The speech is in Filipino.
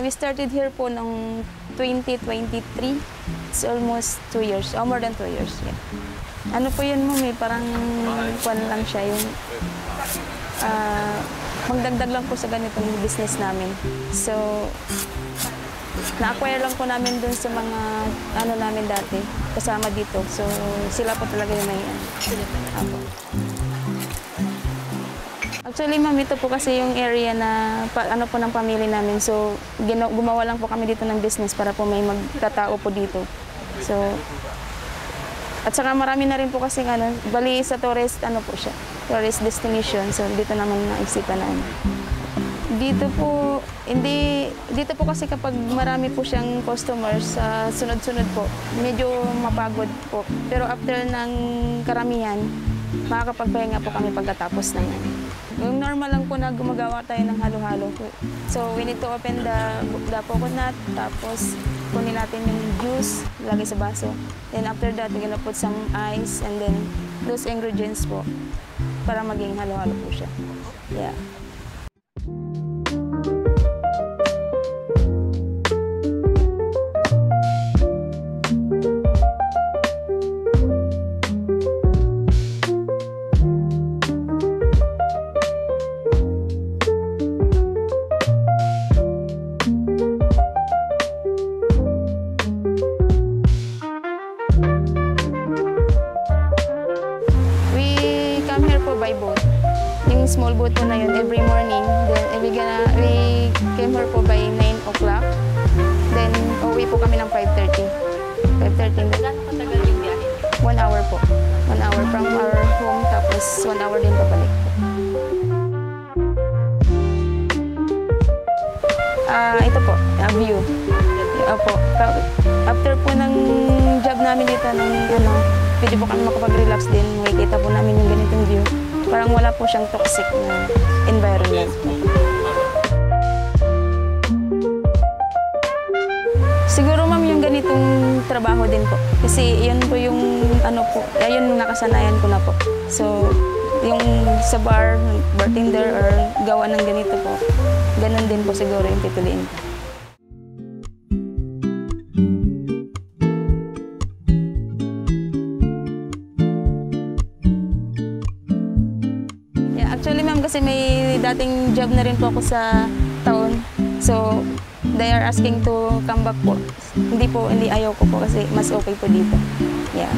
We started here po noong 2023. It's almost 2 years, more than 2 years. Yeah. Ano po yun, Mami? Parang kwan lang siya, yung magdagdag lang po sa ganitong business namin. So, na-acquire lang po namin dun sa mga ano namin dati, kasama dito. So, sila po talaga yung may ako. Actually, ma'am, ito po kasi yung area na ano po ng pamilya namin. So, gumawa lang po kami dito ng business para po may magkatao po dito. So, at saka marami na rin po kasi bali sa tourist, ano po siya, tourist destination. So, dito naman naisipan na Dito po kasi kapag marami po siyang customers, sunod-sunod po, medyo mapagod po. Pero after ng karamihan, makakapagpahinga po kami pagkatapos ng Yung normal lang po na gumagawa tayo ng halo-halo po. So we need to open the coconut, tapos kunin natin yung juice, lagay sa baso. Then after that, we're gonna put some ice and then those ingredients po para maging halo-halo po siya. Yeah. By boat. Yung small boat po na yun every morning. Then we came here po by 9 o'clock. Then uwi po kami ng 5:30. 5:30. Gano'ng katagal yung biyahe? 1 hour po. 1 hour from our home, tapos 1 hour din pabalik po. Ito po, view. Opo. After po ng job namin dito, pwede po kami makapag-relax din. Makikita po namin yung ganitong view. Parang wala po siyang toxic na environment. Siguro ma'am yung ganitong trabaho din po. Kasi yun po yung ayun yung nakasanayan ko na po. So, yung sa bartender or gawa ng ganito po, ganun din po siguro yung pipiliin ko. Actually, ma'am, kasi may dating job na rin po ako sa town. So, they are asking to come back po. Hindi ayaw ko po kasi mas okay po dito. Yeah.